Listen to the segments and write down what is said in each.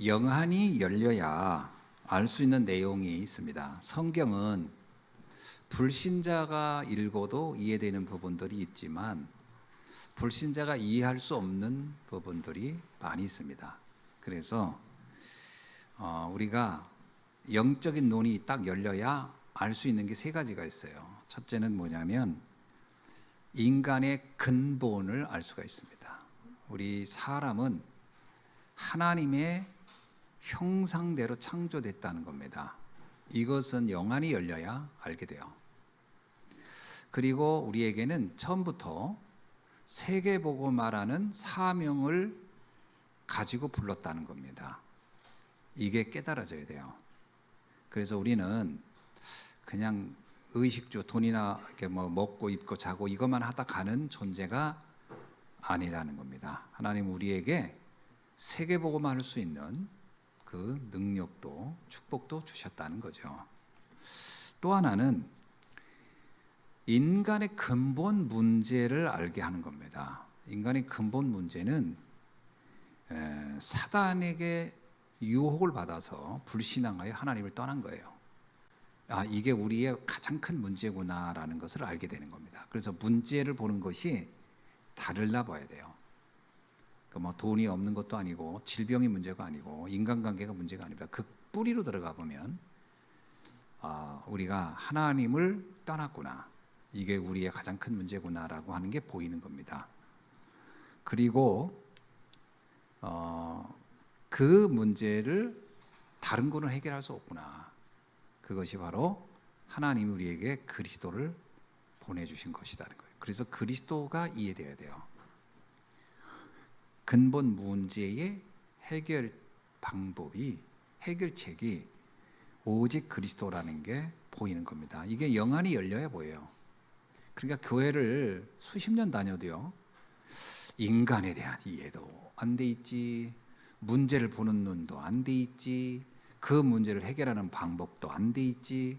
영안이 열려야 알 수 있는 내용이 있습니다. 성경은 불신자가 읽어도 이해되는 부분들이 있지만 불신자가 이해할 수 없는 부분들이 많이 있습니다. 그래서 우리가 영적인 눈이 딱 열려야 알 수 있는 게 세 가지가 있어요. 첫째는 뭐냐면 인간의 근본을 알 수가 있습니다. 우리 사람은 하나님의 형상대로 창조됐다는 겁니다. 이것은 영안이 열려야 알게 돼요. 그리고 우리에게는 처음부터 세계보고 말하는 사명을 가지고 불렀다는 겁니다. 이게 깨달아져야 돼요. 그래서 우리는 그냥 의식주, 돈이나 이렇게 뭐 먹고 입고 자고 이것만 하다 가는 존재가 아니라는 겁니다. 하나님 우리에게 세계보고만 할 수 있는 그 능력도 축복도 주셨다는 거죠. 또 하나는 인간의 근본 문제를 알게 하는 겁니다. 인간의 근본 문제는 사단에게 유혹을 받아서 불신앙하여 하나님을 떠난 거예요. 이게 우리의 가장 큰 문제구나라는 것을 알게 되는 겁니다. 그래서 문제를 보는 것이 달라 봐야 돼요. 뭐 돈이 없는 것도 아니고 질병이 문제가 아니고 인간관계가 문제가 아닙니다. 그 뿌리로 들어가 보면 우리가 하나님을 떠났구나. 이게 우리의 가장 큰 문제구나라고 하는 게 보이는 겁니다. 그리고 그 문제를 다른 거는 해결할 수 없구나. 그것이 바로 하나님이 우리에게 그리스도를 보내주신 것이라는 거예요. 그래서 그리스도가 이해되어야 돼요. 근본 문제의 해결 방법이, 해결책이 오직 그리스도라는 게 보이는 겁니다. 이게 영안이 열려야 보여요. 그러니까 교회를 수십 년 다녀도요, 인간에 대한 이해도 안 돼 있지, 문제를 보는 눈도 안 돼 있지, 그 문제를 해결하는 방법도 안 돼 있지.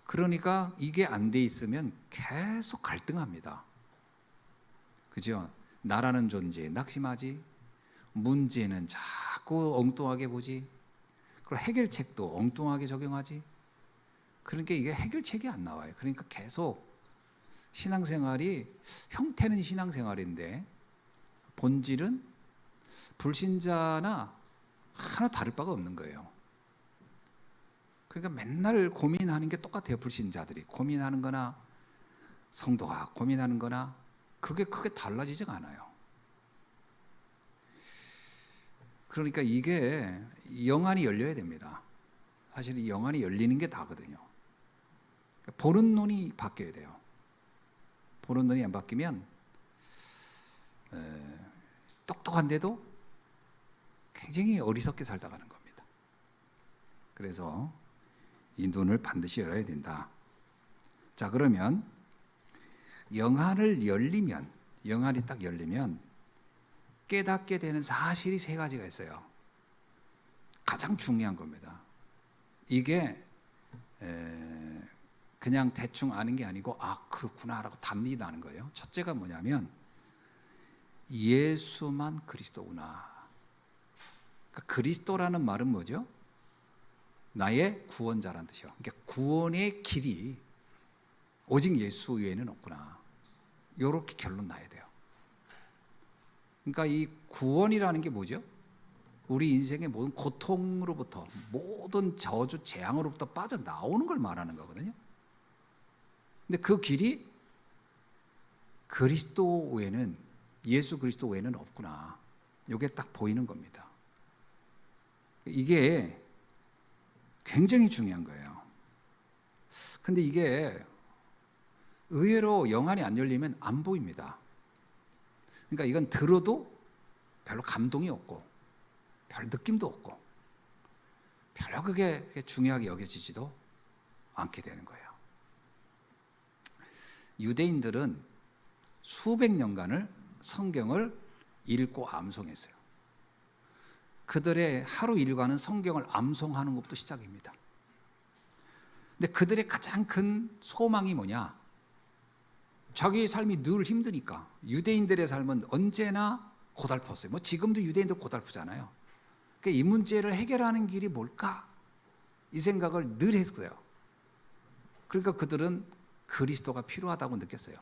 그러니까 이게 안 돼 있으면 계속 갈등합니다. 그죠? 나라는 존재에 낙심하지, 문제는 자꾸 엉뚱하게 보지, 그리고 해결책도 엉뚱하게 적용하지. 그러니까 이게 해결책이 안 나와요. 그러니까 계속 신앙생활이, 형태는 신앙생활인데 본질은 불신자나 하나 다를 바가 없는 거예요. 그러니까 맨날 고민하는 게 똑같아요. 불신자들이 고민하는 거나 성도가 고민하는 거나 그게 크게 달라지지가 않아요. 그러니까 이게 영안이 열려야 됩니다. 사실 이 영안이 열리는 게 다거든요. 보는 눈이 바뀌어야 돼요. 보는 눈이 안 바뀌면 똑똑한데도 굉장히 어리석게 살다 가는 겁니다. 그래서 이 눈을 반드시 열어야 된다. 자, 그러면 영안이 딱 열리면 깨닫게 되는 사실이 세 가지가 있어요. 가장 중요한 겁니다. 이게 그냥 대충 아는 게 아니고 그렇구나라고 답이 나는 거예요. 첫째가 뭐냐면 예수만 그리스도구나. 그러니까 그리스도라는 말은 뭐죠? 나의 구원자라는 뜻이요. 그러니까 구원의 길이 오직 예수 외에는 없구나. 이렇게 결론 나야 돼요. 그러니까 이 구원이라는 게 뭐죠? 우리 인생의 모든 고통으로부터, 모든 저주, 재앙으로부터 빠져나오는 걸 말하는 거거든요. 근데 그 길이 그리스도 외에는, 예수 그리스도 외에는 없구나. 이게 딱 보이는 겁니다. 이게 굉장히 중요한 거예요. 근데 이게 의외로 영안이 안 열리면 안 보입니다. 그러니까 이건 들어도 별로 감동이 없고 별 느낌도 없고 별로 그게 중요하게 여겨지지도 않게 되는 거예요. 유대인들은 수백 년간을 성경을 읽고 암송했어요. 그들의 하루 일과는 성경을 암송하는 것부터 시작입니다. 근데 그들의 가장 큰 소망이 뭐냐? 자기의 삶이 늘 힘드니까. 유대인들의 삶은 언제나 고달팠어요. 뭐 지금도 유대인들 고달프잖아요. 이 문제를 해결하는 길이 뭘까? 이 생각을 늘 했어요. 그러니까 그들은 그리스도가 필요하다고 느꼈어요.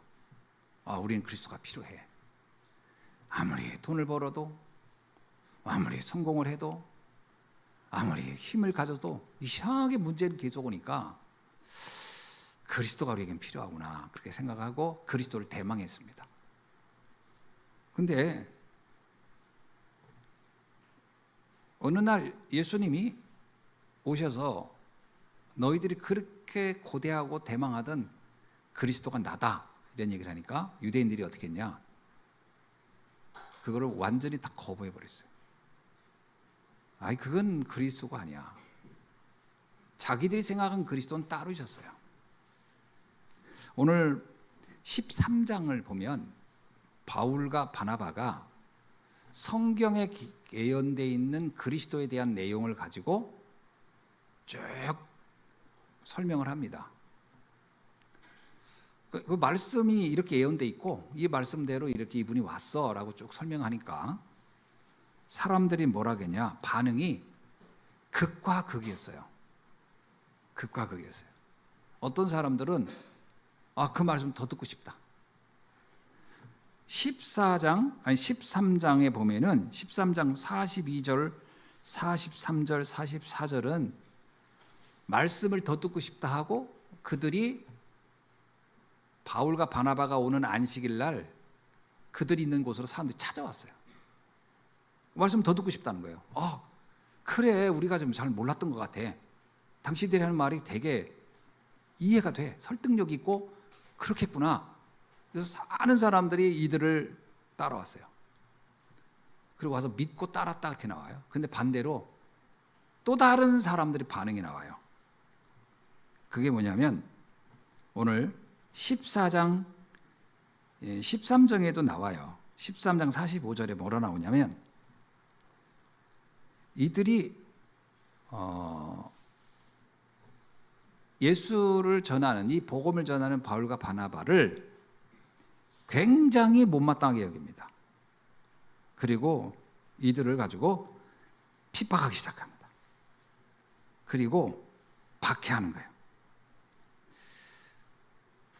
우리는 그리스도가 필요해. 아무리 돈을 벌어도, 아무리 성공을 해도, 아무리 힘을 가져도 이상하게 문제는 계속 오니까 그리스도가 우리에겐 필요하구나, 그렇게 생각하고 그리스도를 대망했습니다. 근데 어느 날 예수님이 오셔서 너희들이 그렇게 고대하고 대망하던 그리스도가 나다, 이런 얘기를 하니까 유대인들이 어떻게 했냐? 그거를 완전히 다 거부해 버렸어요. 그건 그리스도가 아니야. 자기들이 생각한 그리스도는 따로 있었어요. 오늘 13장을 보면 바울과 바나바가 성경에 예언되어 있는 그리스도에 대한 내용을 가지고 쭉 설명을 합니다. 그 말씀이 이렇게 예언되어 있고 이 말씀대로 이렇게 이분이 왔어 라고 쭉 설명하니까 사람들이 뭐라 그러냐, 반응이 극과 극이었어요. 극과 극이었어요. 어떤 사람들은 그 말씀 더 듣고 싶다. 13장에 보면은 13장 42절, 43절, 44절은 말씀을 더 듣고 싶다 하고 그들이 바울과 바나바가 오는 안식일 날 그들이 있는 곳으로 사람들이 찾아왔어요. 말씀 더 듣고 싶다는 거예요. 그래, 우리가 좀 잘 몰랐던 것 같아. 당신들이 하는 말이 되게 이해가 돼. 설득력 있고 그렇겠구나. 그래서 많은 사람들이 이들을 따라왔어요. 그리고 와서 믿고 따랐다, 이렇게 나와요. 근데 반대로 또 다른 사람들이 반응이 나와요. 그게 뭐냐면 오늘 14장 13장에도 나와요. 13장 45절에 뭐라 나오냐면 이들이 예수를 전하는, 이 복음을 전하는 바울과 바나바를 굉장히 못마땅하게 여깁니다. 그리고 이들을 가지고 핍박하기 시작합니다. 그리고 박해하는 거예요.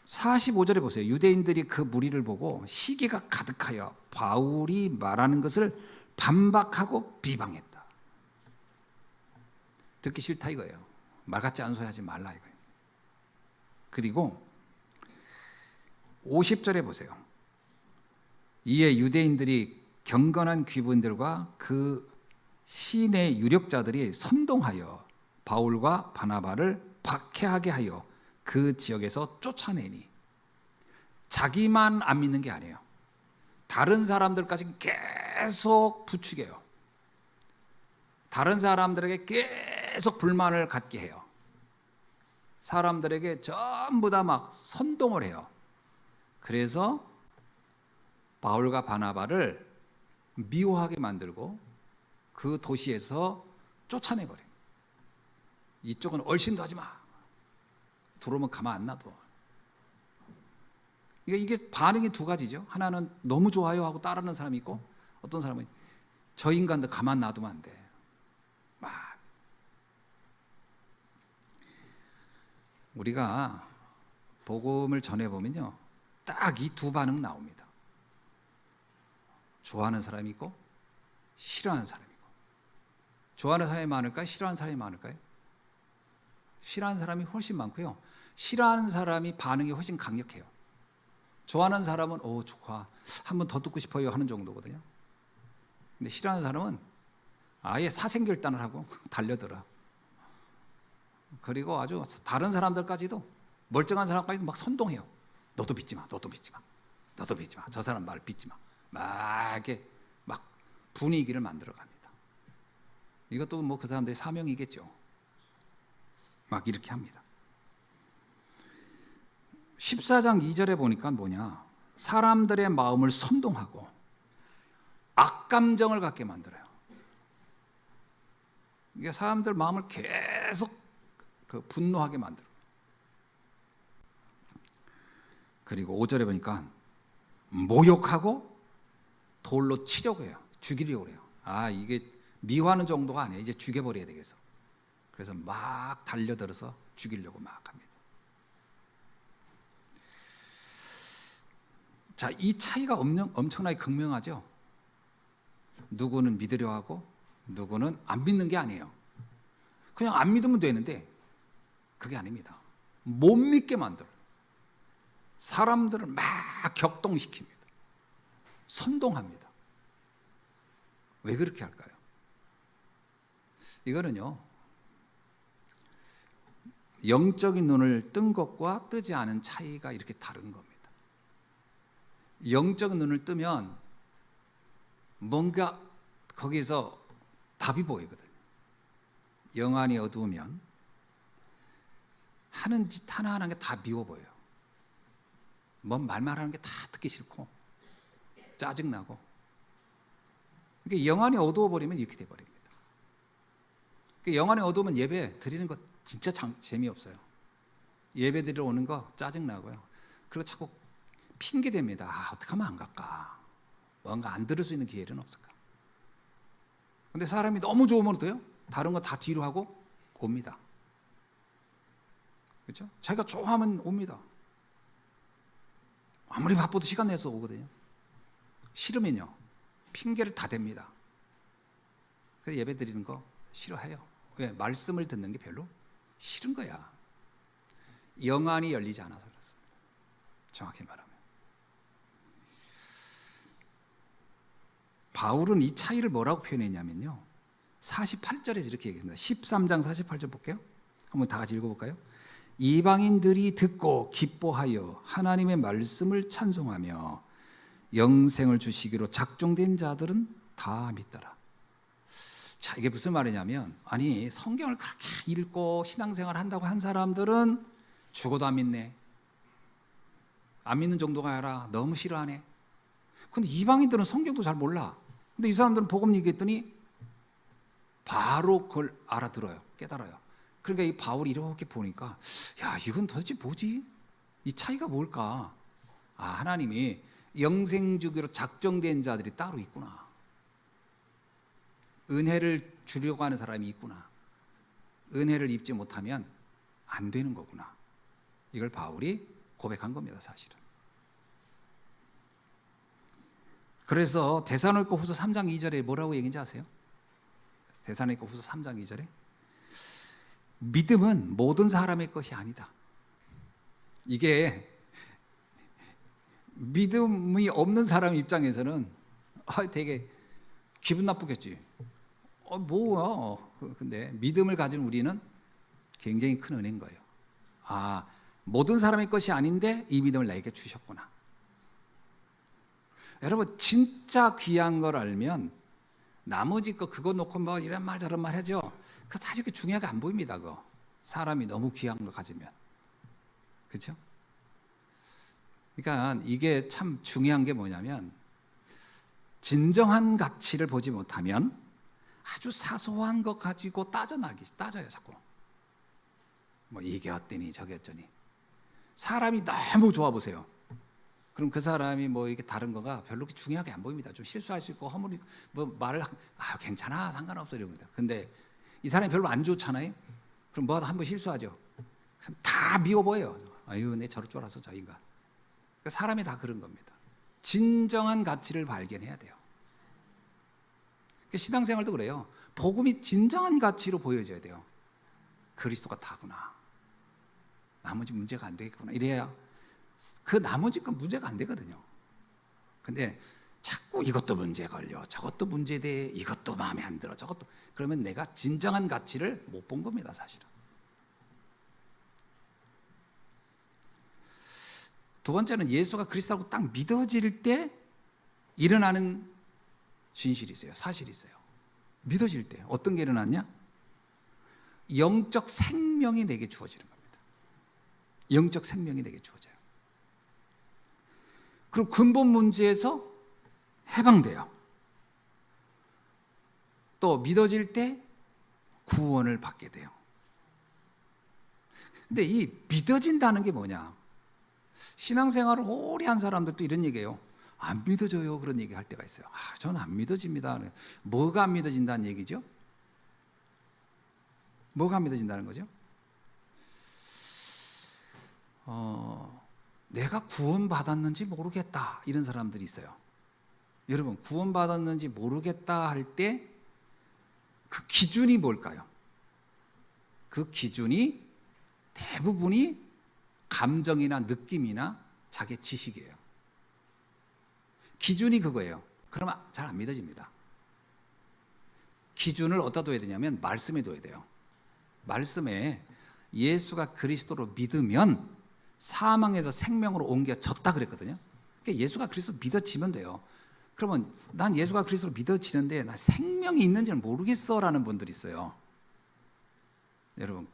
45절에 보세요. 유대인들이 그 무리를 보고 시기가 가득하여 바울이 말하는 것을 반박하고 비방했다. 듣기 싫다 이거예요. 말 같지 않은 소리 하지 말라 이거예요. 그리고 50절에 보세요. 이에 유대인들이 경건한 귀분들과 그 시내 유력자들이 선동하여 바울과 바나바를 박해하게 하여 그 지역에서 쫓아내니, 자기만 안 믿는 게 아니에요. 다른 사람들까지 계속 부추겨요. 다른 사람들에게 계속 불만을 갖게 해요. 사람들에게 전부 다 막 선동을 해요. 그래서 바울과 바나바를 미워하게 만들고 그 도시에서 쫓아내버려요. 이쪽은 얼씬도 하지 마. 들어오면 가만 안 놔둬. 이게 반응이 두 가지죠. 하나는 너무 좋아요 하고 따르는 사람이 있고, 어떤 사람은 저 인간들 가만 놔두면 안 돼. 막. 우리가 복음을 전해보면요, 딱 이 두 반응 나옵니다. 좋아하는 사람이 있고 싫어하는 사람이 있고. 좋아하는 사람이 많을까요? 싫어하는 사람이 많을까요? 싫어하는 사람이 훨씬 많고요, 싫어하는 사람이 반응이 훨씬 강력해요. 좋아하는 사람은 좋아, 한 번 더 듣고 싶어요 하는 정도거든요. 근데 싫어하는 사람은 아예 사생결단을 하고 달려들어. 그리고 아주 다른 사람들까지도, 멀쩡한 사람까지도 막 선동해요. 너도 믿지 마, 너도 믿지 마, 너도 믿지 마, 저 사람 말 믿지 마. 막 이렇게 막 분위기를 만들어 갑니다. 이것도 뭐 그 사람들의 사명이겠죠. 막 이렇게 합니다. 14장 2절에 보니까 뭐냐, 사람들의 마음을 선동하고 악감정을 갖게 만들어요. 이게 사람들 마음을 계속 분노하게 만들어요. 그리고 5절에 보니까 모욕하고 돌로 치려고 해요. 죽이려고 해요. 이게 미워하는 정도가 아니에요. 이제 죽여버려야 되겠어. 그래서 막 달려들어서 죽이려고 막 합니다. 자, 이 차이가 엄청나게 극명하죠. 누구는 믿으려 하고 누구는 안 믿는 게 아니에요. 그냥 안 믿으면 되는데 그게 아닙니다. 못 믿게 만들어요. 사람들을 막 격동시킵니다. 선동합니다. 왜 그렇게 할까요? 이거는요, 영적인 눈을 뜬 것과 뜨지 않은 차이가 이렇게 다른 겁니다. 영적인 눈을 뜨면 뭔가 거기서 답이 보이거든요. 영안이 어두우면 하는 짓 하나하나 게 다 미워 보여요. 뭔 말만 하는 게 다 듣기 싫고 짜증나고. 그러니까 영안이 어두워 버리면 이렇게 돼 버립니다. 그러니까 영안이 어두우면 예배 드리는 거 진짜 재미없어요. 예배 드리러 오는 거 짜증나고요. 그리고 자꾸 핑계 댑니다. 어떻게 하면 안 갈까? 뭔가 안 들을 수 있는 기회는 없을까? 근데 사람이 너무 좋으면 어때요? 다른 거 다 뒤로 하고 옵니다. 그렇죠? 자기가 좋아하면 옵니다. 아무리 바빠도 시간 내서 오거든요. 싫으면요, 핑계를 다 댑니다. 그래서 예배 드리는 거 싫어해요. 왜? 말씀을 듣는 게 별로 싫은 거야. 영안이 열리지 않아서 그렇습니다. 정확히 말하면. 바울은 이 차이를 뭐라고 표현했냐면요, 48절에서 이렇게 얘기합니다. 13장 48절 볼게요. 한번 다 같이 읽어볼까요? 이방인들이 듣고 기뻐하여 하나님의 말씀을 찬송하며 영생을 주시기로 작정된 자들은 다 믿더라. 자, 이게 무슨 말이냐면, 아니 성경을 그렇게 읽고 신앙생활 한다고 한 사람들은 죽어도 안 믿네. 안 믿는 정도가 아니라 너무 싫어하네. 근데 이방인들은 성경도 잘 몰라. 근데 이 사람들은 복음 얘기했더니 바로 그걸 알아들어요. 깨달아요. 그러니까 이 바울이 이렇게 보니까, 야, 이건 도대체 뭐지? 이 차이가 뭘까? 아, 하나님이 영생 주기로 작정된 자들이 따로 있구나. 은혜를 주려고 하는 사람이 있구나. 은혜를 입지 못하면 안 되는 거구나. 이걸 바울이 고백한 겁니다, 사실은. 그래서 데살로니가 후서 3장 2절에 뭐라고 얘기인지 아세요? 데살로니가 후서 3장 2절에 믿음은 모든 사람의 것이 아니다. 이게 믿음이 없는 사람 입장에서는 되게 기분 나쁘겠지. 뭐야. 근데 믿음을 가진 우리는 굉장히 큰 은혜인 거예요. 아, 모든 사람의 것이 아닌데 이 믿음을 나에게 주셨구나. 여러분, 진짜 귀한 걸 알면 나머지 거 그거 놓고 뭐 이런 말 저런 말 하죠. 그 사실 그 중요하게 안 보입니다. 그거. 사람이 너무 귀한 거 가지면. 그렇죠? 그러니까 이게 참 중요한 게 뭐냐면, 진정한 가치를 보지 못하면 아주 사소한 것 가지고 따져요 자꾸. 뭐 이게 어때니 저게 어쩌니. 사람이 너무 좋아 보세요. 그럼 그 사람이 뭐 이게 다른 거가 별로 중요하게 안 보입니다. 좀 실수할 수 있고 허물이 뭐 말을 괜찮아 상관없어 이럽니다. 근데 이 사람이 별로 안 좋잖아요. 그럼 뭐 한번 실수하죠. 그럼 다 미워 보여요. 아유, 내 저럴 줄 알았어 저 인간. 그러니까 사람이 다 그런 겁니다. 진정한 가치를 발견해야 돼요. 그러니까 신앙생활도 그래요. 복음이 진정한 가치로 보여져야 돼요. 그리스도가 다구나. 나머지 문제가 안 되겠구나. 이래야 그 나머지 건 문제가 안 되거든요. 근데 자꾸 이것도 문제 걸려, 저것도 문제돼, 이것도 마음에 안 들어, 저것도, 그러면 내가 진정한 가치를 못 본 겁니다, 사실은. 두 번째는 예수가 그리스도라고 딱 믿어질 때 일어나는 진실이 있어요. 사실이 있어요. 믿어질 때 어떤 게 일어났냐? 영적 생명이 내게 주어지는 겁니다. 영적 생명이 내게 주어져요. 그리고 근본 문제에서 해방돼요. 또 믿어질 때 구원을 받게 돼요. 근데 이 믿어진다는 게 뭐냐? 신앙생활을 오래 한 사람들도 이런 얘기해요. 안 믿어져요. 그런 얘기 할 때가 있어요. 저는 안 믿어집니다. 뭐가 안 믿어진다는 얘기죠? 뭐가 안 믿어진다는 거죠? 내가 구원받았는지 모르겠다 이런 사람들이 있어요. 여러분, 구원받았는지 모르겠다 할 때 그 기준이 뭘까요? 그 기준이 대부분이 감정이나 느낌이나 자기 지식이에요. 기준이 그거예요. 그러면 잘 안 믿어집니다. 기준을 어디다 둬야 되냐면 말씀에 둬야 돼요. 말씀에 예수가 그리스도로 믿으면 사망에서 생명으로 옮겨졌다 그랬거든요. 그러니까 예수가 그리스도 믿어지면 돼요. 그러면 난 예수가 그리스도로 믿어지는데 나 생명이 있는지는 모르겠어라는 분들이 있어요. 여러분,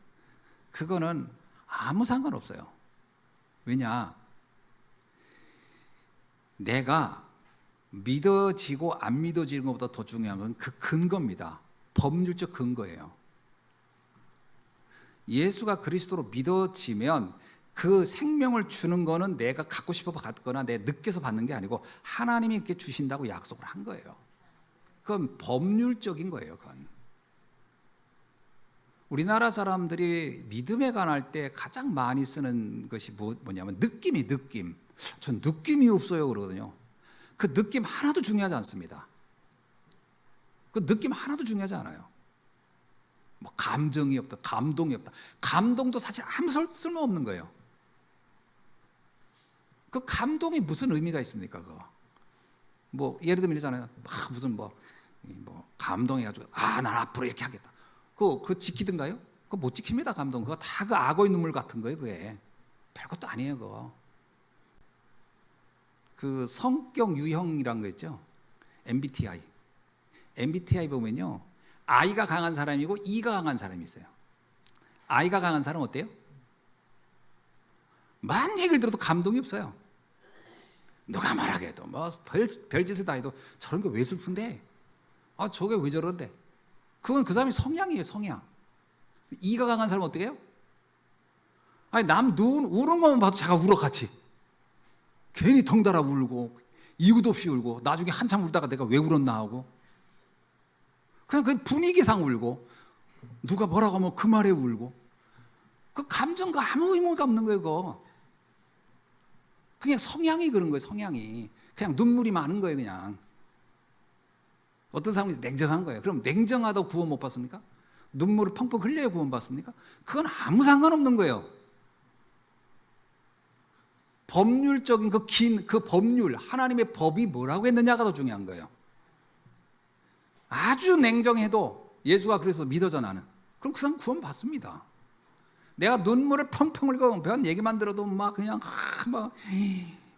그거는 아무 상관없어요. 왜냐? 내가 믿어지고 안 믿어지는 것보다 더 중요한 건 그 근거입니다. 법률적 근거예요. 예수가 그리스도로 믿어지면 그 생명을 주는 거는 내가 갖고 싶어서 갖거나 내 느껴서 받는 게 아니고 하나님이 이렇게 주신다고 약속을 한 거예요. 그건 법률적인 거예요. 그건. 우리나라 사람들이 믿음에 관할 때 가장 많이 쓰는 것이 뭐냐면 느낌. 전 느낌이 없어요 그러거든요. 그 느낌 하나도 중요하지 않습니다. 그 느낌 하나도 중요하지 않아요. 뭐 감정이 없다, 감동이 없다. 감동도 사실 아무 쓸모없는 거예요. 그 감동이 무슨 의미가 있습니까? 그거. 뭐 예를 들면 이러잖아요. 막 무슨 뭐 감동해가지고 난 앞으로 이렇게 하겠다. 그거 지키든가요? 그거 못 지킵니다. 감동. 그거 다 그 악어의 눈물 같은 거예요. 그게 별것도 아니에요. 그거. 그 성격 유형이란 거 있죠. MBTI 보면요, I가 강한 사람이고 E가 강한 사람이 있어요. I가 강한 사람은 어때요? 만 얘기를 들어도 감동이 없어요. 누가 말하게 해도 뭐 별짓을 다 해도 저런 게 왜 슬픈데? 저게 왜 저런데? 그건 그 사람이 성향이에요. 성향. E가 강한 사람은 어떻게 해요? 남 눈 우는 것만 봐도 자가 울어 같이. 괜히 덩달아 울고 이유도 없이 울고 나중에 한참 울다가 내가 왜 울었나 하고 그냥 그 분위기상 울고 누가 뭐라고 하면 그 말에 울고 그 감정과 아무 의미가 없는 거예요. 그거 그냥 성향이 그런 거예요. 성향이 그냥 눈물이 많은 거예요. 그냥 어떤 사람이 냉정한 거예요. 그럼 냉정하다고 구원 못 받습니까? 눈물을 펑펑 흘려야 구원 받습니까? 그건 아무 상관없는 거예요. 법률적인 그 법률, 하나님의 법이 뭐라고 했느냐가 더 중요한 거예요. 아주 냉정해도 예수가 그래서 믿어져 나는. 그럼 그 사람 구원 받습니다. 내가 눈물을 펑펑 흘리고 변 얘기만 들어도 막 그냥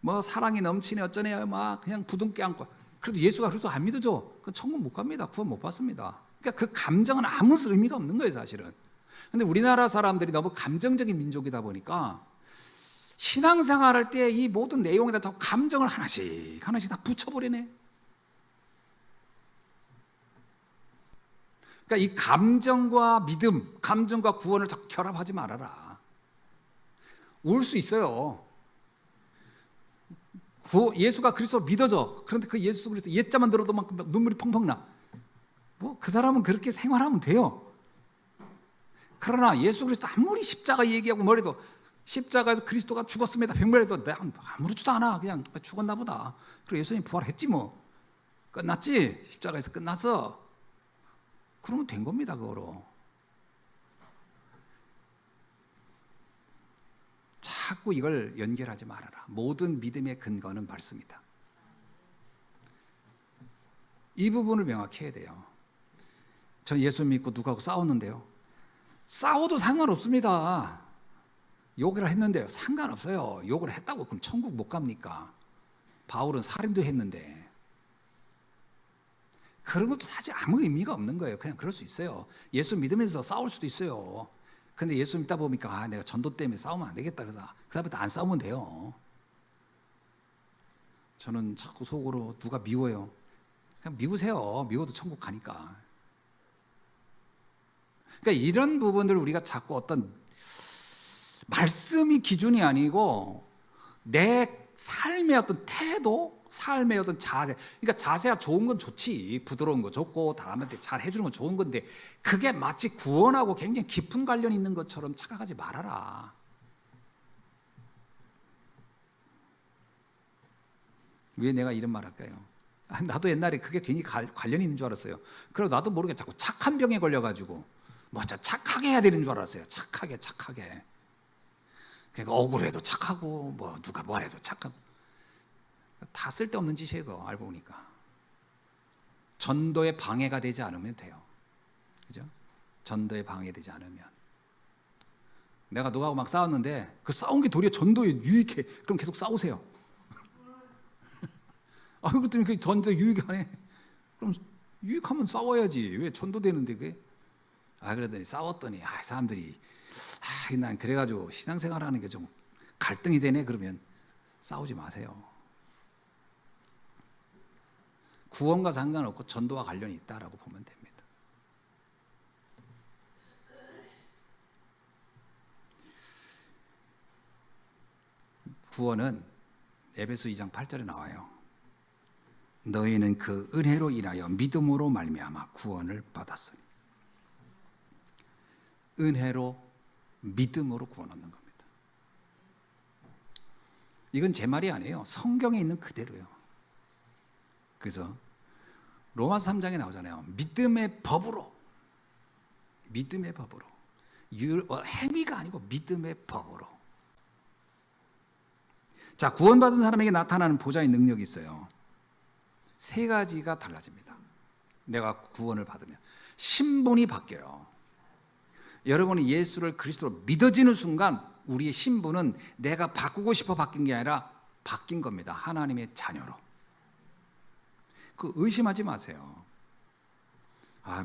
뭐 사랑이 넘치네 어쩌네 막 그냥 부둥켜 안고. 그래도 예수가 그래도 안 믿어져. 그 천국 못 갑니다. 구원 못 받습니다. 그러니까 그 감정은 아무 의미가 없는 거예요, 사실은. 근데 우리나라 사람들이 너무 감정적인 민족이다 보니까 신앙생활 할 때 이 모든 내용에다 자꾸 감정을 하나씩 다 붙여버리네. 그러니까 이 감정과 믿음, 감정과 구원을 자꾸 결합하지 말아라. 울 수 있어요. 예수가 그리스도 믿어져. 그런데 그 예수 그리스도 옛자만 들어도 막 눈물이 펑펑 나. 그 사람은 그렇게 생활하면 돼요. 그러나 예수 그리스도 아무리 십자가 얘기하고 뭐래도 십자가에서 그리스도가 죽었습니다. 백말해도 내가 아무렇지도 않아. 그냥 죽었나 보다. 그리고 예수님이 부활했지 뭐. 끝났지. 십자가에서 끝났어. 그러면 된 겁니다. 그거로. 자꾸 이걸 연결하지 말아라. 모든 믿음의 근거는 말씀이다. 이 부분을 명확히 해야 돼요. 전 예수 믿고 누구하고 싸웠는데요. 싸워도 상관없습니다. 욕을 했는데요. 상관없어요. 욕을 했다고 그럼 천국 못 갑니까? 바울은 살인도 했는데. 그런 것도 사실 아무 의미가 없는 거예요. 그냥 그럴 수 있어요. 예수 믿으면서 싸울 수도 있어요. 근데 예수 믿다 보니까 내가 전도 때문에 싸우면 안 되겠다. 그래서 그 다음부터 안 싸우면 돼요. 저는 자꾸 속으로 누가 미워요. 그냥 미우세요. 미워도 천국 가니까. 그러니까 이런 부분들 우리가 자꾸 어떤 말씀이 기준이 아니고 내 삶의 어떤 태도, 삶의 어떤 자세, 그러니까 자세가 좋은 건 좋지, 부드러운 거 좋고 사람한테 잘 해주는 건 좋은 건데 그게 마치 구원하고 굉장히 깊은 관련이 있는 것처럼 착각하지 말아라. 왜 내가 이런 말 할까요? 나도 옛날에 그게 괜히 관련이 있는 줄 알았어요. 그리고 나도 모르게 자꾸 착한 병에 걸려가지고 뭐 진짜 착하게 해야 되는 줄 알았어요. 착하게. 그러니까 억울해도 착하고 뭐 누가 뭐래도 착하고 다 쓸데없는 짓이에요. 그거 알고 보니까 전도에 방해가 되지 않으면 돼요. 그죠? 전도에 방해되지 않으면. 내가 누구하고 막 싸웠는데 그 싸운 게 도리어 전도에 유익해. 그럼 계속 싸우세요. 그랬더니 그 전도에 유익하네. 그럼 유익하면 싸워야지. 왜 전도되는데 그게? 그러더니 싸웠더니 사람들이 난 그래가지고 신앙생활하는 게 좀 갈등이 되네. 그러면 싸우지 마세요. 구원과 상관없고 전도와 관련이 있다라고 보면 됩니다. 구원은 에베소 2장 8절에 나와요. 너희는 그 은혜로 인하여 믿음으로 말미암아 구원을 받았으니. 은혜로 믿음으로 구원 얻는 겁니다. 이건 제 말이 아니에요. 성경에 있는 그대로요. 그래서 로마서 3장에 나오잖아요. 믿음의 법으로. 행위가 아니고 믿음의 법으로. 자, 구원받은 사람에게 나타나는 보좌의 능력이 있어요. 세 가지가 달라집니다. 내가 구원을 받으면 신분이 바뀌어요. 여러분이 예수를 그리스도로 믿어지는 순간 우리의 신분은 내가 바꾸고 싶어 바뀐 게 아니라 바뀐 겁니다. 하나님의 자녀로. 그 의심하지 마세요.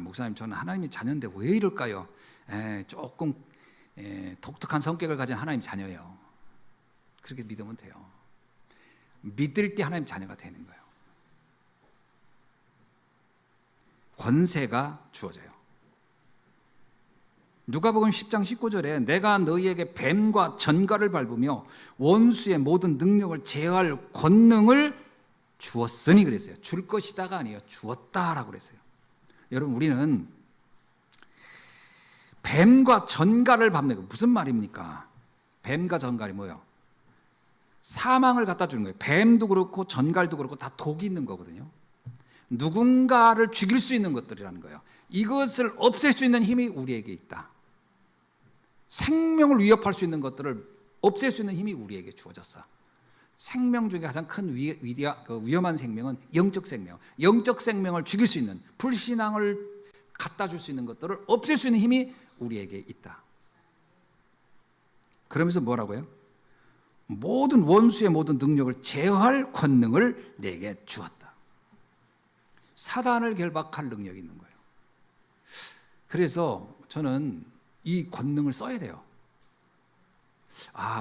목사님 저는 하나님의 자녀인데 왜 이럴까요? 조금 독특한 성격을 가진 하나님 자녀예요. 그렇게 믿으면 돼요. 믿을 때 하나님 자녀가 되는 거예요. 권세가 주어져요. 누가복음 10장 19절에 내가 너희에게 뱀과 전갈을 밟으며 원수의 모든 능력을 제어할 권능을 주었으니 그랬어요. 줄 것이다가 아니에요. 주었다라고 그랬어요. 여러분 우리는 뱀과 전갈을 밟는 거 무슨 말입니까? 뱀과 전갈이 뭐예요? 사망을 갖다 주는 거예요. 뱀도 그렇고 전갈도 그렇고 다 독이 있는 거거든요. 누군가를 죽일 수 있는 것들이라는 거예요. 이것을 없앨 수 있는 힘이 우리에게 있다. 생명을 위협할 수 있는 것들을 없앨 수 있는 힘이 우리에게 주어졌어. 생명 중에 가장 큰 위험한 생명은 영적 생명. 영적 생명을 죽일 수 있는, 불신앙을 갖다 줄 수 있는 것들을 없앨 수 있는 힘이 우리에게 있다. 그러면서 뭐라고요? 모든 원수의 모든 능력을 제어할 권능을 내게 주었다. 사단을 결박할 능력이 있는 거예요. 그래서 저는 이 권능을 써야 돼요.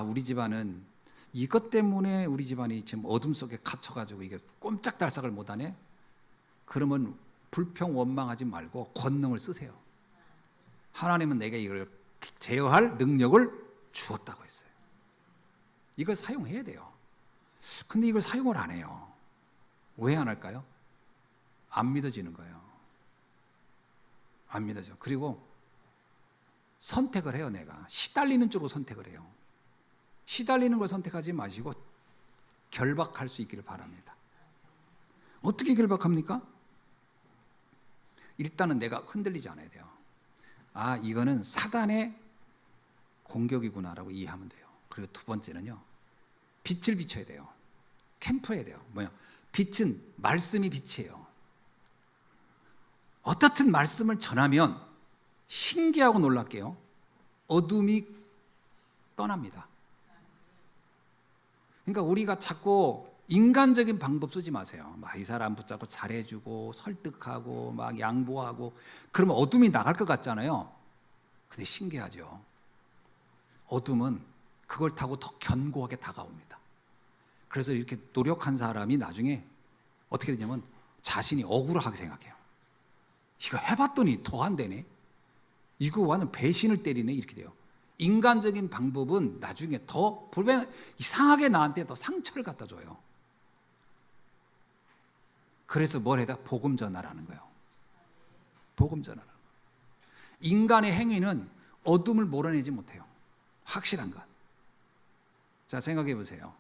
우리 집안은 이것 때문에 우리 집안이 지금 어둠 속에 갇혀가지고 이게 꼼짝달싹을 못하네? 그러면 불평 원망하지 말고 권능을 쓰세요. 하나님은 내게 이걸 제어할 능력을 주었다고 했어요. 이걸 사용해야 돼요. 근데 이걸 사용을 안 해요. 왜 안 할까요? 안 믿어지는 거예요. 안 믿어져. 그리고 선택을 해요. 내가 시달리는 쪽으로 선택을 해요. 시달리는 걸 선택하지 마시고 결박할 수 있기를 바랍니다. 어떻게 결박합니까? 일단은 내가 흔들리지 않아야 돼요. 이거는 사단의 공격이구나라고 이해하면 돼요. 그리고 두 번째는요, 빛을 비춰야 돼요. 캠프해야 돼요. 빛은 말씀이 빛이에요. 어떻든 말씀을 전하면 신기하고 놀랍게요, 어둠이 떠납니다. 그러니까 우리가 자꾸 인간적인 방법 쓰지 마세요. 이 사람 붙잡고 잘해주고 설득하고 막 양보하고 그러면 어둠이 나갈 것 같잖아요. 근데 신기하죠. 어둠은 그걸 타고 더 견고하게 다가옵니다. 그래서 이렇게 노력한 사람이 나중에 어떻게 되냐면 자신이 억울하게 생각해요. 이거 해봤더니 더 안 되네. 이거 완전 배신을 때리네. 이렇게 돼요. 인간적인 방법은 나중에 더 이상하게 나한테 더 상처를 갖다 줘요. 그래서 뭘 해다? 복음 전하라는 거예요. 복음 전하라는 거예요. 인간의 행위는 어둠을 몰아내지 못해요. 확실한 것. 자, 생각해 보세요.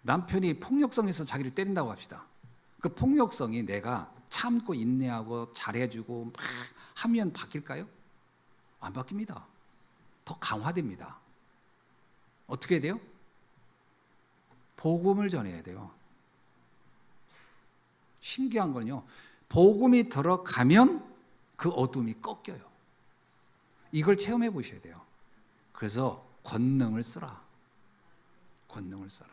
남편이 폭력성에서 자기를 때린다고 합시다. 그 폭력성이 내가 참고 인내하고 잘해주고 막 하면 바뀔까요? 안 바뀝니다. 더 강화됩니다. 어떻게 돼요? 복음을 전해야 돼요. 신기한 건요, 복음이 들어가면 그 어둠이 꺾여요. 이걸 체험해 보셔야 돼요. 그래서 권능을 쓰라. 권능을 써라.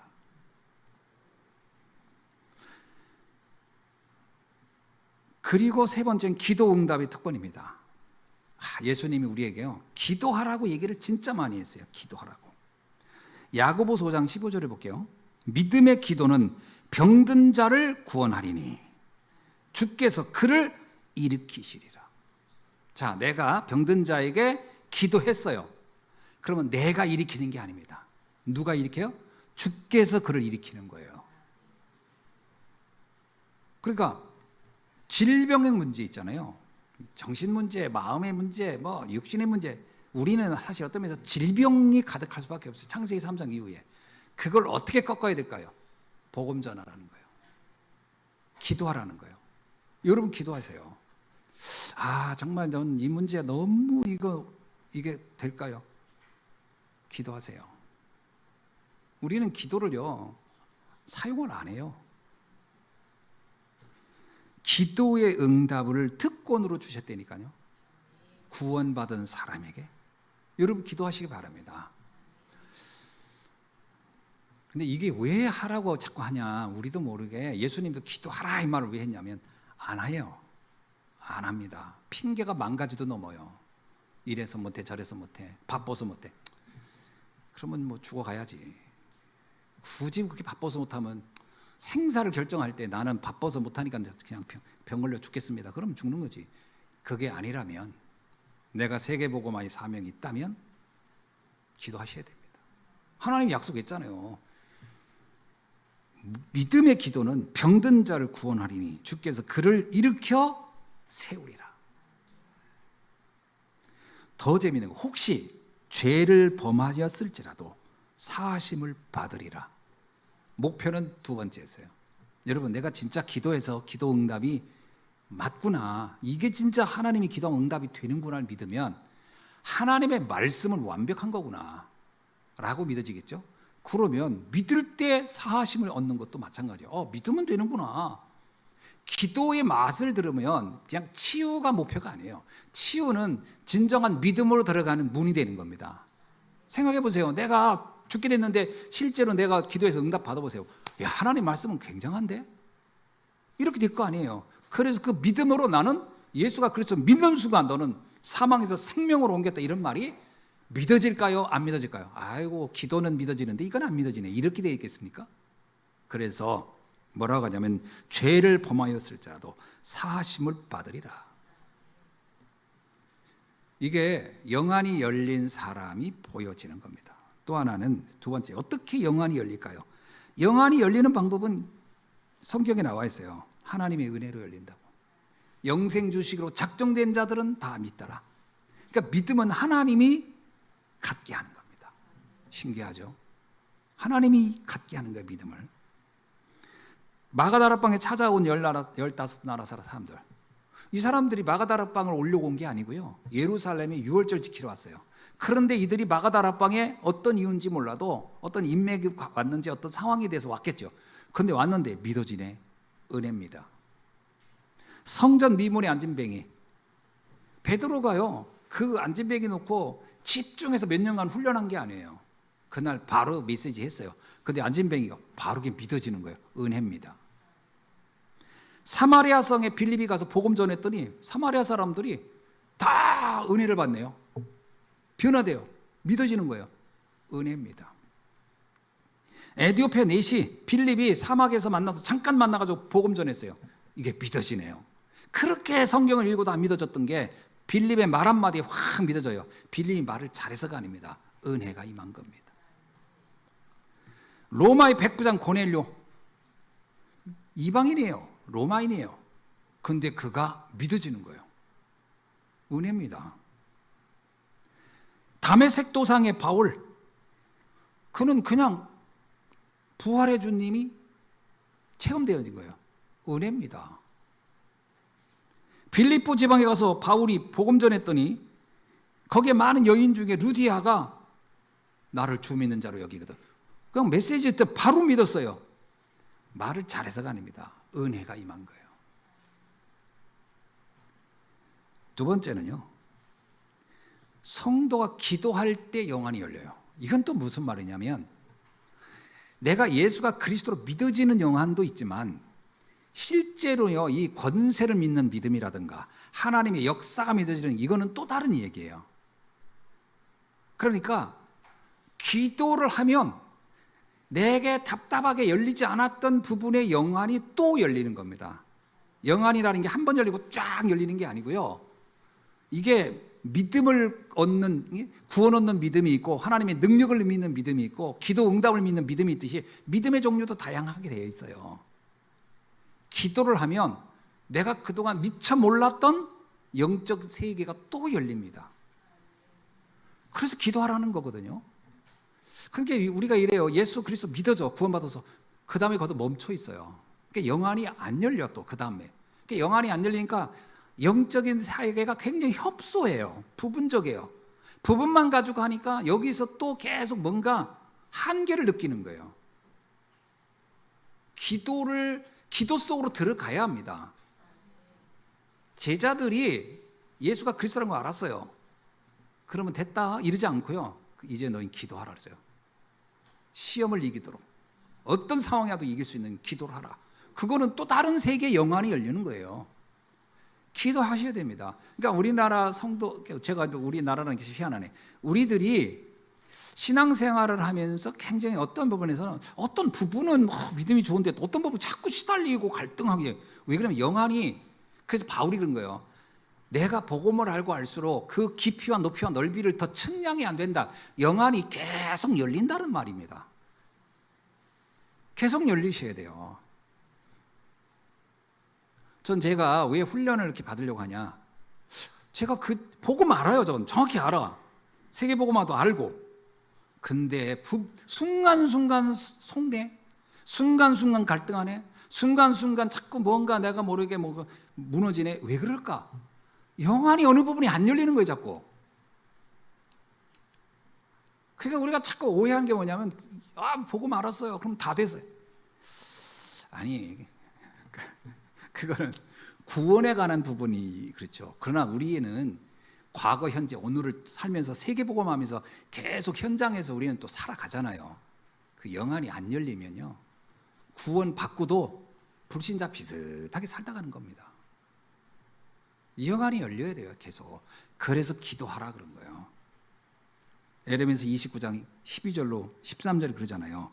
그리고 세 번째는 기도 응답의 특권입니다. 예수님이 우리에게요, 기도하라고 얘기를 진짜 많이 했어요. 기도하라고. 야고보서 5장 15절을 볼게요. 믿음의 기도는 병든 자를 구원하리니 주께서 그를 일으키시리라. 자, 내가 병든 자에게 기도했어요. 그러면 내가 일으키는 게 아닙니다. 누가 일으켜요? 주께서 그를 일으키는 거예요. 그러니까 질병의 문제 있잖아요. 정신 문제, 마음의 문제, 뭐 육신의 문제. 우리는 사실 어떤 면에서 질병이 가득할 수밖에 없어요. 창세기 3장 이후에. 그걸 어떻게 꺾어야 될까요? 복음 전하라는 거예요. 기도하라는 거예요. 여러분 기도하세요. 정말 넌 이 문제 너무 이게 될까요? 기도하세요. 우리는 기도를요, 사용을 안 해요. 기도의 응답을 특권으로 주셨다니까요. 구원받은 사람에게. 여러분 기도하시기 바랍니다. 근데 이게 왜 하라고 자꾸 하냐, 우리도 모르게 예수님도 기도하라 이 말을 왜 했냐면 안 해요. 안 합니다. 핑계가 10,000가지도 넘어요. 이래서 못해 저래서 못해 바빠서 못해. 그러면 뭐 죽어가야지. 굳이 그렇게 바빠서 못하면 생사를 결정할 때 나는 바빠서 못하니까 그냥 병 걸려 죽겠습니다. 그러면 죽는 거지. 그게 아니라면, 내가 세계복음화의 사명이 있다면 기도하셔야 됩니다. 하나님이 약속했잖아요. 믿음의 기도는 병든 자를 구원하리니 주께서 그를 일으켜 세우리라. 더 재미있는 거, 혹시 죄를 범하였을지라도 사하심을 받으리라. 목표는 두 번째였어요. 여러분, 내가 진짜 기도해서 기도 응답이 맞구나, 이게 진짜 하나님이 기도 응답이 되는구나를 믿으면 하나님의 말씀은 완벽한 거구나 라고 믿어지겠죠. 그러면 믿을 때 사하심을 얻는 것도 마찬가지예요. 믿으면 되는구나. 기도의 맛을 들으면 그냥 치유가 목표가 아니에요. 치유는 진정한 믿음으로 들어가는 문이 되는 겁니다. 생각해 보세요. 내가 죽게 됐는데 실제로 내가 기도해서 응답 받아보세요. 야, 하나님 말씀은 굉장한데? 이렇게 될 거 아니에요. 그래서 그 믿음으로 나는 예수가 그리스도 믿는 순간 너는 사망에서 생명으로 옮겼다, 이런 말이 믿어질까요? 안 믿어질까요? 아이고, 기도는 믿어지는데 이건 안 믿어지네, 이렇게 되어 있겠습니까? 그래서 뭐라고 하냐면 죄를 범하였을지라도 사하심을 받으리라. 이게 영안이 열린 사람이 보여지는 겁니다. 또 하나는, 두 번째, 어떻게 영안이 열릴까요? 영안이 열리는 방법은 성경에 나와 있어요. 하나님의 은혜로 열린다고. 영생 주시기로 작정된 자들은 다 믿더라. 그러니까 믿음은 하나님이 갖게 하는 겁니다. 신기하죠? 하나님이 갖게 하는 거예요, 믿음을. 마가다락방에 찾아온 15나라 사람들, 이 사람들이 마가다락방을 올려고 온 게 아니고요, 예루살렘에 유월절 지키러 왔어요. 그런데 이들이 마가다락방에 어떤 이유인지 몰라도 어떤 인맥이 왔는지 어떤 상황에 대해서 왔겠죠. 그런데 왔는데 믿어지네. 은혜입니다. 성전 미문에 앉은 뱅이, 베드로가요, 그 앉은 뱅이 놓고 집중해서 몇 년간 훈련한 게 아니에요. 그날 바로 메시지 했어요. 근데 앉은 뱅이가 바로 믿어지는 거예요. 은혜입니다. 사마리아 성에 빌립이 가서 복음 전했더니 사마리아 사람들이 다 은혜를 받네요. 변화돼요. 믿어지는 거예요. 은혜입니다. 에디오피아 넷이 빌립이 사막에서 만나서 잠깐 만나가지고 복음 전했어요. 이게 믿어지네요. 그렇게 성경을 읽어도 안 믿어졌던 게 빌립의 말 한마디에 확 믿어져요. 빌립이 말을 잘해서가 아닙니다. 은혜가 임한 겁니다. 로마의 백부장 고넬료, 이방인이에요. 로마인이에요. 근데 그가 믿어지는 거예요. 은혜입니다. 다메섹 도상의 바울, 그는 그냥 부활의 주님이 체험되어진 거예요. 은혜입니다. 빌립보 지방에 가서 바울이 복음 전했더니 거기에 많은 여인 중에 루디아가 나를 주 믿는 자로 여기거든. 그냥 메시지 때 바로 믿었어요. 말을 잘해서가 아닙니다. 은혜가 임한 거예요. 두 번째는요, 성도가 기도할 때 영안이 열려요. 이건 또 무슨 말이냐면, 내가 예수가 그리스도로 믿어지는 영안도 있지만 실제로요, 이 권세를 믿는 믿음이라든가 하나님의 역사가 믿어지는, 이거는 또 다른 얘기예요. 그러니까 기도를 하면 내게 답답하게 열리지 않았던 부분의 영안이 또 열리는 겁니다. 영안이라는 게 한 번 열리고 쫙 열리는 게 아니고요, 이게 믿음을 얻는, 구원 얻는 믿음이 있고 하나님의 능력을 믿는 믿음이 있고 기도 응답을 믿는 믿음이 있듯이 믿음의 종류도 다양하게 되어 있어요. 기도를 하면 내가 그동안 미처 몰랐던 영적 세계가 또 열립니다. 그래서 기도하라는 거거든요. 그러니까 우리가 이래요. 예수 그리스도 믿어져, 구원받아서 그 다음에 거기서 멈춰 있어요. 그러니까 영안이 안 열려. 또 그 다음에 그러니까 영안이 안 열리니까 영적인 세계가 굉장히 협소해요. 부분적이에요. 부분만 가지고 하니까 여기서 또 계속 뭔가 한계를 느끼는 거예요. 기도 속으로 들어가야 합니다. 제자들이 예수가 그리스도라는 걸 알았어요. 그러면 됐다 이러지 않고요, 이제 너희 기도하라 그랬어요. 시험을 이기도록, 어떤 상황이라도 이길 수 있는 기도를 하라. 그거는 또 다른 세계의 영안이 열리는 거예요. 기도하셔야 됩니다. 그러니까 우리나라 성도, 제가 우리나라라는 게 희한하네. 우리들이 신앙생활을 하면서 굉장히 어떤 부분에서는, 어떤 부분은 믿음이 좋은데 어떤 부분은 자꾸 시달리고 갈등하게. 왜 그러면 영안이, 그래서 바울이 그런 거예요. 내가 복음을 알고 알수록 그 깊이와 높이와 넓이를 더 측량이 안 된다. 영안이 계속 열린다는 말입니다. 계속 열리셔야 돼요. 전 제가 왜 훈련을 이렇게 받으려고 하냐, 제가 그 복음 알아요. 전 정확히 알아. 세계복음화도 알고. 근데 순간순간 속내, 순간순간 갈등하네, 순간순간 자꾸 뭔가 내가 모르게 뭐가 무너지네. 왜 그럴까? 영안이 어느 부분이 안 열리는 거예요, 자꾸. 그러니까 우리가 자꾸 오해하는 게 뭐냐면, 복음 알았어요, 그럼 다 됐어요. 아니, 그거는 구원에 관한 부분이 그렇죠. 그러나 우리는 과거, 현재, 오늘을 살면서 세계복음하면서 계속 현장에서 우리는 또 살아가잖아요. 그 영안이 안 열리면요, 구원 받고도 불신자 비슷하게 살다 가는 겁니다. 이 영안이 열려야 돼요, 계속. 그래서 기도하라 그런 거예요. 에레미야서 29장 12절로 13절에 그러잖아요.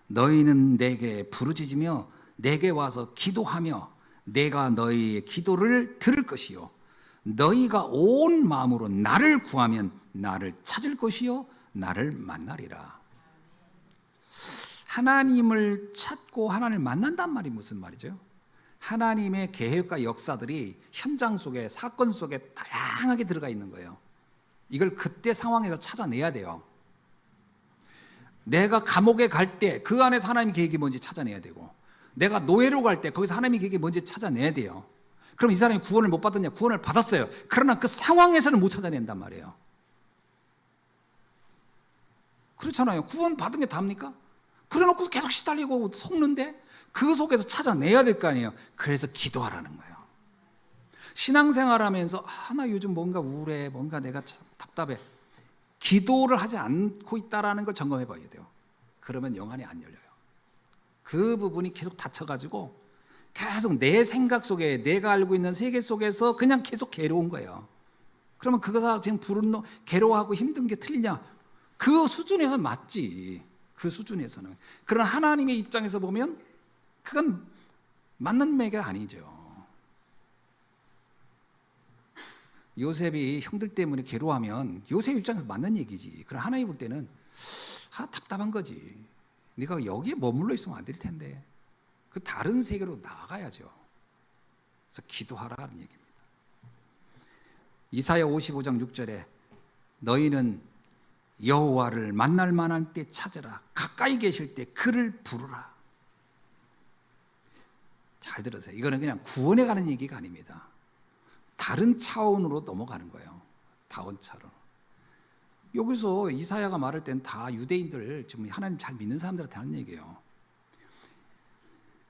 너희는 내게 부르짖으며 내게 와서 기도하며 내가 너희의 기도를 들을 것이요 너희가 온 마음으로 나를 구하면 나를 찾을 것이요 나를 만나리라. 하나님을 찾고 하나님을 만난단 말이 무슨 말이죠? 하나님의 계획과 역사들이 현장 속에, 사건 속에 다양하게 들어가 있는 거예요. 이걸 그때 상황에서 찾아내야 돼요. 내가 감옥에 갈 때 그 안에서 하나님의 계획이 뭔지 찾아내야 되고, 내가 노예로 갈 때 거기서 하나님의 계획이 뭔지 찾아내야 돼요. 그럼 이 사람이 구원을 못 받았냐? 구원을 받았어요. 그러나 그 상황에서는 못 찾아낸단 말이에요. 그렇잖아요. 구원 받은 게 답니까? 그래놓고 계속 시달리고 속는데 그 속에서 찾아내야 될 거 아니에요. 그래서 기도하라는 거예요. 신앙생활하면서 나 요즘 뭔가 우울해, 뭔가 내가 참 답답해, 기도를 하지 않고 있다는 걸 점검해 봐야 돼요. 그러면 영안이 안 열려요. 그 부분이 계속 닫혀가지고 계속 내 생각 속에, 내가 알고 있는 세계 속에서 그냥 계속 괴로운 거예요. 그러면 그거가 지금 불운노, 괴로워하고 힘든 게 틀리냐? 그 수준에서는 맞지. 그 수준에서는. 그러나 하나님의 입장에서 보면 그건 맞는 매가 아니죠. 요셉이 형들 때문에 괴로워하면 요셉 입장에서 맞는 얘기지. 그러나 하나님 볼 때는 답답한 거지. 네가 여기에 머물러 있으면 안 될 텐데 그 다른 세계로 나가야죠. 그래서 기도하라는 얘기입니다. 이사야 55장 6절에 너희는 여호와를 만날 만한 때 찾으라. 가까이 계실 때 그를 부르라. 잘 들으세요. 이거는 그냥 구원에 가는 얘기가 아닙니다. 다른 차원으로 넘어가는 거예요. 다원 차원. 여기서 이사야가 말할 때는 다 유대인들, 지금 하나님 잘 믿는 사람들한테 하는 얘기예요.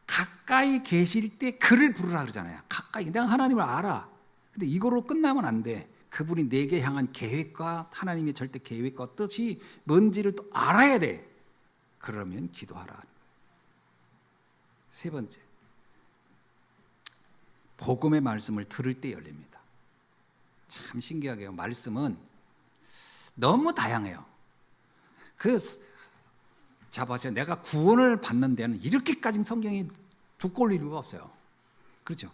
가까이 계실 때 그를 부르라 그러잖아요. 가까이. 내가 하나님을 알아. 근데 이거로 끝나면 안 돼. 그분이 내게 향한 계획과 하나님의 절대 계획과 뜻이 뭔지를 또 알아야 돼. 그러면 기도하라. 세 번째, 복음의 말씀을 들을 때 열립니다. 참 신기하게요. 말씀은 너무 다양해요. 자 보세요. 내가 구원을 받는 데는 이렇게까지 성경이 두꺼울 이유가 없어요. 그렇죠?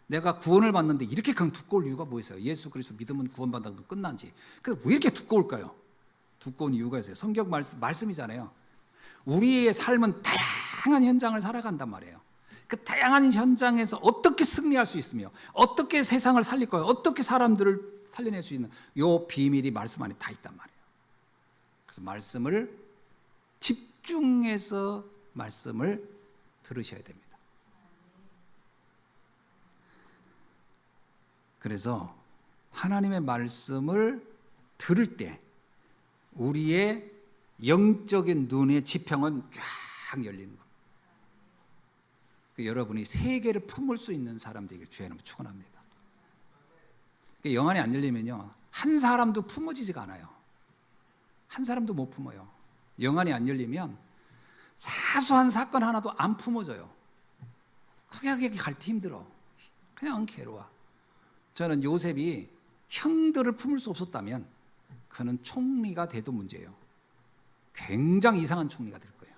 내가 구원을 받는데 이렇게 두꺼울 이유가 뭐 있어요? 예수 그리스도 믿으면 구원받는 끝난지. 근데 왜 이렇게 두꺼울까요? 두꺼운 이유가 있어요. 성경 말씀이잖아요. 우리의 삶은 다양한 현장을 살아간단 말이에요. 그 다양한 현장에서 어떻게 승리할 수 있으며 어떻게 세상을 살릴 거예요, 어떻게 사람들을 살려낼 수 있는 요 비밀이 말씀 안에 다 있단 말이에요. 그래서 말씀을 집중해서 말씀을 들으셔야 됩니다. 그래서 하나님의 말씀을 들을 때 우리의 영적인 눈의 지평은 쫙 열리는 겁니다. 여러분이 세계를 품을 수 있는 사람들에게 주의 이름으로 축원합니다. 영안이 안 열리면요, 한 사람도 품어지지가 않아요. 한 사람도 못 품어요. 영안이 안 열리면 사소한 사건 하나도 안 품어져요. 그게 갈 때 힘들어. 그냥 괴로워. 저는 요셉이 형들을 품을 수 없었다면 그는 총리가 돼도 문제예요. 굉장히 이상한 총리가 될 거예요.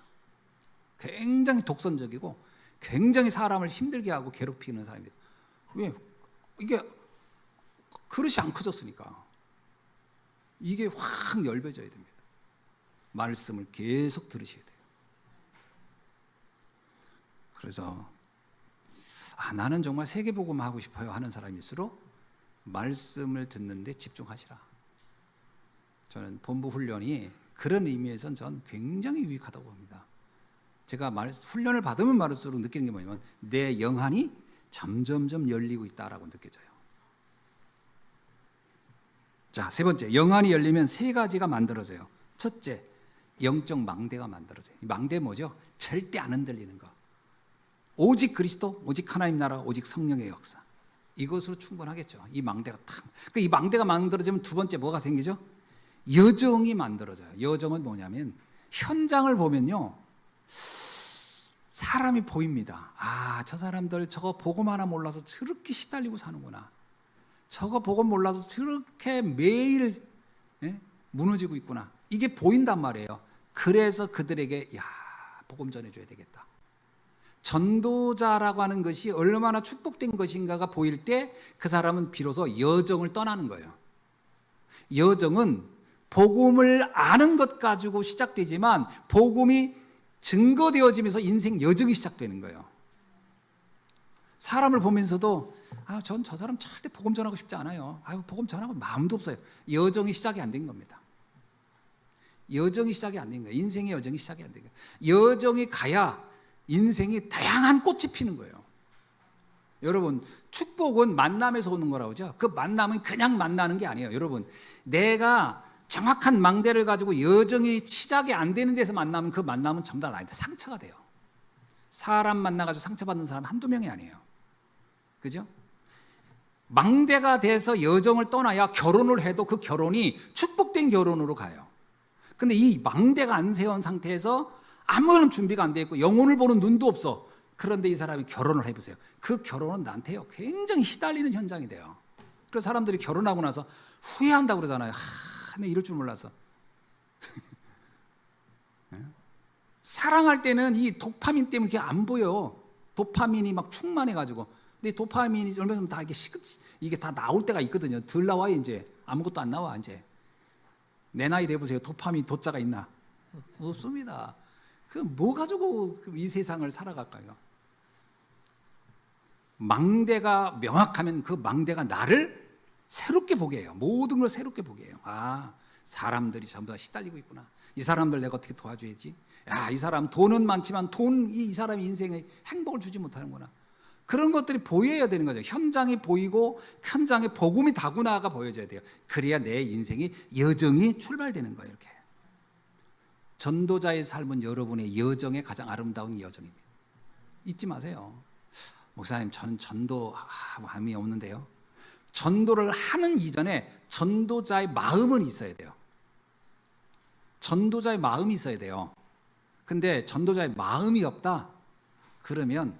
굉장히 독선적이고 굉장히 사람을 힘들게 하고 괴롭히는 사람이에요. 왜? 이게 그릇이 안 커졌으니까. 이게 확 열려져야 됩니다. 말씀을 계속 들으셔야 돼요. 그래서 나는 정말 세계복음 하고 싶어요 하는 사람일수록 말씀을 듣는데 집중하시라. 저는 본부 훈련이 그런 의미에선 전 굉장히 유익하다고 봅니다. 제가 훈련을 받으면 받을수록 느끼는 게 뭐냐면 내 영안이 점점점 열리고 있다라고 느껴져요. 자, 세 번째, 영안이 열리면 세 가지가 만들어져요. 첫째, 영적 망대가 만들어져요. 이 망대 뭐죠? 절대 안 흔들리는 거. 오직 그리스도, 오직 하나님 나라, 오직 성령의 역사. 이것으로 충분하겠죠. 이 망대가 딱. 이 망대가 만들어지면 두 번째 뭐가 생기죠? 여정이 만들어져요. 여정은 뭐냐면 현장을 보면요, 사람이 보입니다. 저 사람들 저거 복음 하나 몰라서 저렇게 시달리고 사는구나. 저거 복음 몰라서 저렇게 매일 무너지고 있구나. 이게 보인단 말이에요. 그래서 그들에게 복음 전해줘야 되겠다. 전도자라고 하는 것이 얼마나 축복된 것인가가 보일 때 그 사람은 비로소 여정을 떠나는 거예요. 여정은 복음을 아는 것 가지고 시작되지만 복음이 증거되어지면서 인생 여정이 시작되는 거예요. 사람을 보면서도 전 저 사람 절대 복음 전하고 싶지 않아요. 복음 전하고 마음도 없어요. 여정이 시작이 안 된 겁니다. 여정이 시작이 안 된 거예요. 인생의 여정이 시작이 안 된 거예요. 여정이 가야 인생이 다양한 꽃이 피는 거예요. 여러분, 축복은 만남에서 오는 거라고 하죠. 그 만남은 그냥 만나는 게 아니에요. 여러분, 내가 정확한 망대를 가지고 여정이 시작이 안 되는 데서 만나면 그 만남은 전부 다 나한테 상처가 돼요. 사람 만나가지고 상처받는 사람 한두 명이 아니에요. 그죠? 망대가 돼서 여정을 떠나야 결혼을 해도 그 결혼이 축복된 결혼으로 가요. 근데 이 망대가 안 세운 상태에서 아무런 준비가 안 돼 있고 영혼을 보는 눈도 없어. 그런데 이 사람이 결혼을 해보세요. 그 결혼은 나한테요 굉장히 시달리는 현장이 돼요. 그래서 사람들이 결혼하고 나서 후회한다고 그러잖아요. 나 이럴 줄 몰라서. 사랑할 때는 이 도파민 때문에 그게 안 보여. 도파민이 막 충만해가지고. 근데 도파민이 얼마 전에 다 이게 다 나올 때가 있거든요. 덜 나와요 이제. 아무것도 안 나와 이제. 내 나이 돼보세요. 도파민 도자가 있나? 없습니다. 그 뭐 가지고 이 세상을 살아갈까요? 망대가 명확하면 그 망대가 나를 새롭게 보게 해요. 모든 걸 새롭게 보게 해요. 아, 사람들이 전부 다 시달리고 있구나. 이 사람들 내가 어떻게 도와줘야지? 야, 이 사람 돈은 많지만 이 사람 인생에 행복을 주지 못하는구나. 그런 것들이 보여야 되는 거죠. 현장이 보이고 현장에 복음이 다구나가 보여져야 돼요. 그래야 내 인생이 여정이 출발되는 거예요. 이렇게. 전도자의 삶은 여러분의 여정의 가장 아름다운 여정입니다. 잊지 마세요. 목사님, 저는 전도함이 없는데요. 전도를 하는 이전에 전도자의 마음은 있어야 돼요. 전도자의 마음이 있어야 돼요. 근데 전도자의 마음이 없다? 그러면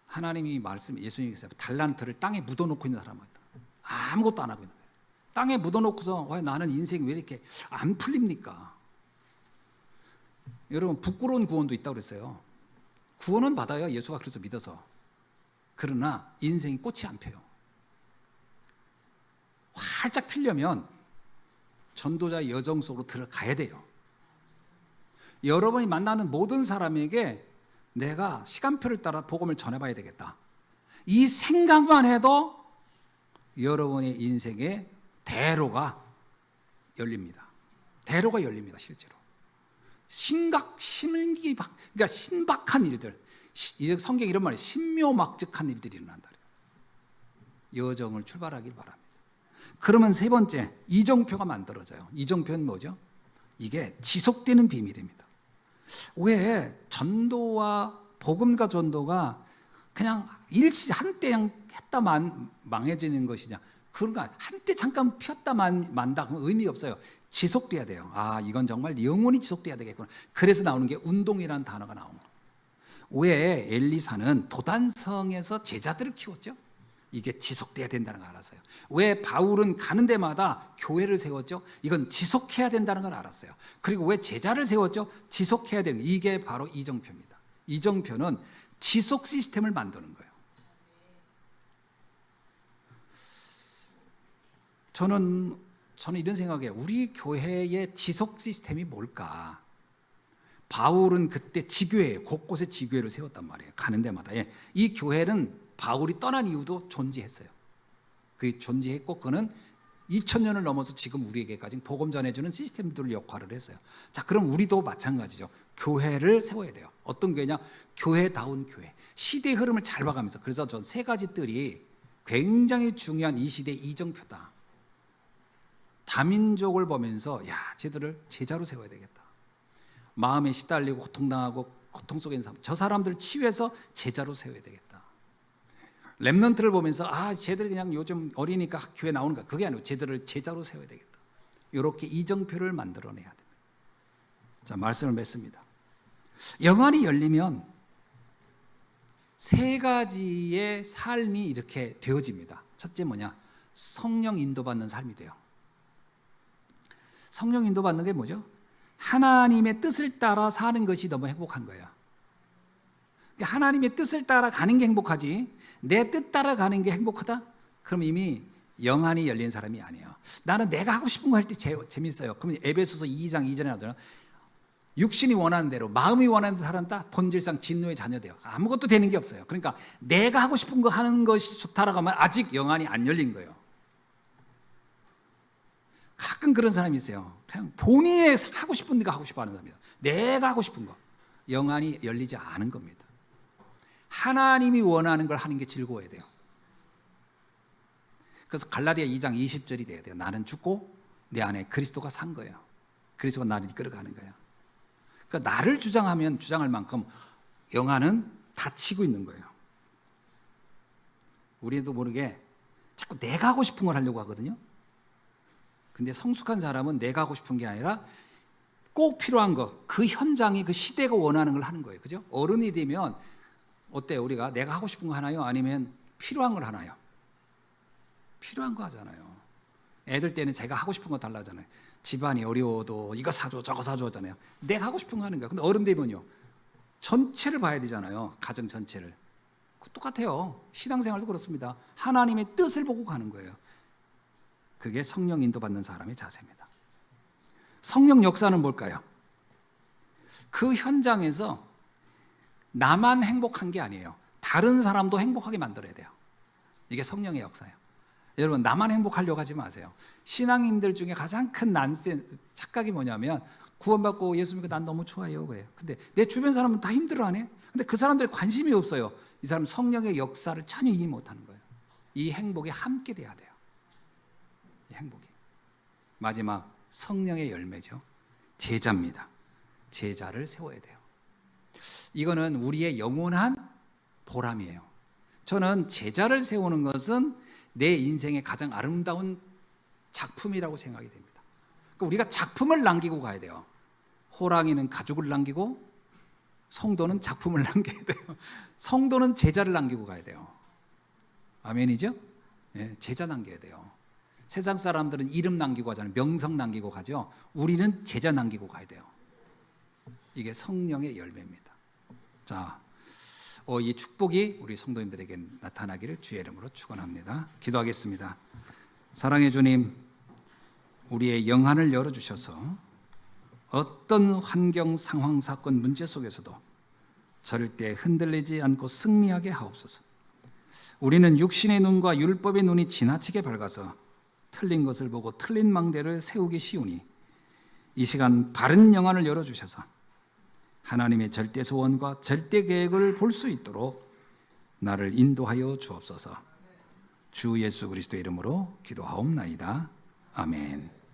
하나님이 예수님께서 달란트를 땅에 묻어놓고 있는 사람은 아무것도 안 하고 있는 거예요. 땅에 묻어놓고서 나는 인생이 왜 이렇게 안 풀립니까? 여러분, 부끄러운 구원도 있다고 그랬어요. 구원은 받아요. 예수가 그래서 믿어서. 그러나 인생이 꽃이 안 펴요. 활짝 피려면 전도자의 여정 속으로 들어가야 돼요. 여러분이 만나는 모든 사람에게 내가 시간표를 따라 복음을 전해봐야 되겠다. 이 생각만 해도 여러분의 인생의 대로가 열립니다. 대로가 열립니다, 실제로. 그러니까 신박한 일들, 성경 이런 말이 신묘막측한 일들이 일어난다. 여정을 출발하길 바랍니다. 그러면 세 번째, 이정표가 만들어져요. 이정표는 뭐죠? 이게 지속되는 비밀입니다. 왜 전도와 복음과 전도가 그냥 한때 했다 망해지는 것이냐? 그런 거 아니에요. 한때 잠깐 폈다 만다 그러면 의미 없어요. 지속돼야 돼요. 아, 이건 정말 영원히 지속돼야 되겠구나. 그래서 나오는 게 운동이라는 단어가 나오는 거예요. 왜 엘리사는 도단성에서 제자들을 키웠죠? 이게 지속돼야 된다는 걸 알았어요. 왜 바울은 가는 데마다 교회를 세웠죠? 이건 지속해야 된다는 걸 알았어요. 그리고 왜 제자를 세웠죠? 지속해야 되는 거예요. 이게 바로 이정표입니다. 이정표는 지속 시스템을 만드는 거예요. 저는 이런 생각이에요. 우리 교회의 지속 시스템이 뭘까? 바울은 그때 지교회, 곳곳에 지교회를 세웠단 말이에요. 가는 데마다. 이 교회는 바울이 떠난 이유도 존재했어요. 그게 존재했고 그는 2000년을 넘어서 지금 우리에게까지 복음 전해주는 시스템들 역할을 했어요. 자, 그럼 우리도 마찬가지죠. 교회를 세워야 돼요. 어떤 교회냐? 교회다운 교회. 시대의 흐름을 잘 봐가면서. 그래서 전 세 가지 뜰이 굉장히 중요한 이 시대의 이정표다. 다민족을 보면서 야, 쟤들을 제자로 세워야 되겠다. 마음에 시달리고 고통당하고 고통 속에 있는 사람, 저 사람들을 치유해서 제자로 세워야 되겠다. 렘넌트를 보면서 쟤들 그냥 요즘 어리니까 교회 나오는 거야. 그게 아니고 쟤들을 제자로 세워야 되겠다. 이렇게 이정표를 만들어내야 됩니다. 자, 말씀을 맺습니다. 영안이 열리면 세 가지의 삶이 이렇게 되어집니다. 첫째 뭐냐? 성령 인도받는 삶이 돼요. 성령 인도받는 게 뭐죠? 하나님의 뜻을 따라 사는 것이 너무 행복한 거예요. 하나님의 뜻을 따라 가는 게 행복하지, 내 뜻 따라 가는 게 행복하다? 그럼 이미 영안이 열린 사람이 아니에요. 나는 내가 하고 싶은 거 할 때 재밌어요. 그럼 에베소서 2장 2절에 나오잖아요. 육신이 원하는 대로, 마음이 원하는 대로 살았다. 본질상 진노의 자녀돼요. 아무것도 되는 게 없어요. 그러니까 내가 하고 싶은 거 하는 것이 좋다라고 하면 아직 영안이 안 열린 거예요. 가끔 그런 사람이 있어요. 그냥 본인이 하고 싶은 데가 하고 싶어 하는 사람이에요. 내가 하고 싶은 거. 영안이 열리지 않은 겁니다. 하나님이 원하는 걸 하는 게 즐거워야 돼요. 그래서 갈라디아 2장 20절이 돼야 돼요. 나는 죽고 내 안에 그리스도가 산 거예요. 그리스도가 나를 이끌어가는 거예요. 그러니까 나를 주장할 만큼 영안은 다치고 있는 거예요. 우리도 모르게 자꾸 내가 하고 싶은 걸 하려고 하거든요. 근데 성숙한 사람은 내가 하고 싶은 게 아니라 꼭 필요한 것, 그 현장이 그 시대가 원하는 걸 하는 거예요. 그죠? 어른이 되면 어때요? 우리가 내가 하고 싶은 거 하나요? 아니면 필요한 걸 하나요? 필요한 거 하잖아요. 애들 때는 제가 하고 싶은 거 달라잖아요. 집안이 어려워도 이거 사줘 저거 사줘 하잖아요. 내가 하고 싶은 거 하는 거야. 근데 어른 되면요, 전체를 봐야 되잖아요. 가정 전체를. 똑같아요. 신앙생활도 그렇습니다. 하나님의 뜻을 보고 가는 거예요. 그게 성령 인도받는 사람의 자세입니다. 성령 역사는 뭘까요? 그 현장에서 나만 행복한 게 아니에요. 다른 사람도 행복하게 만들어야 돼요. 이게 성령의 역사예요. 여러분, 나만 행복하려고 하지 마세요. 신앙인들 중에 가장 큰 착각이 뭐냐면, 구원받고 예수 믿고 난 너무 좋아요, 그래요. 근데 내 주변 사람은 다 힘들어하네. 근데 그 사람들 관심이 없어요. 이 사람은 성령의 역사를 전혀 이해 못하는 거예요. 이 행복이 함께 돼야 돼요. 이 행복이. 마지막 성령의 열매죠. 제자입니다. 제자를 세워야 돼요. 이거는 우리의 영원한 보람이에요. 저는 제자를 세우는 것은 내 인생의 가장 아름다운 작품이라고 생각이 됩니다. 그러니까 우리가 작품을 남기고 가야 돼요. 호랑이는 가죽을 남기고 성도는 작품을 남겨야 돼요. 성도는 제자를 남기고 가야 돼요. 아멘이죠? 예, 제자 남겨야 돼요. 세상 사람들은 이름 남기고 가잖아요. 명성 남기고 가죠. 우리는 제자 남기고 가야 돼요. 이게 성령의 열매입니다. 자, 이 축복이 우리 성도님들에게 나타나기를 주의 이름으로 축원합니다. 기도하겠습니다. 사랑의 주님, 우리의 영안을 열어주셔서 어떤 환경, 상황, 사건, 문제 속에서도 절대 흔들리지 않고 승리하게 하옵소서. 우리는 육신의 눈과 율법의 눈이 지나치게 밝아서 틀린 것을 보고 틀린 망대를 세우기 쉬우니 이 시간 바른 영안을 열어주셔서 하나님의 절대 소원과 절대 계획을 볼 수 있도록 나를 인도하여 주옵소서. 주 예수 그리스도의 이름으로 기도하옵나이다. 아멘.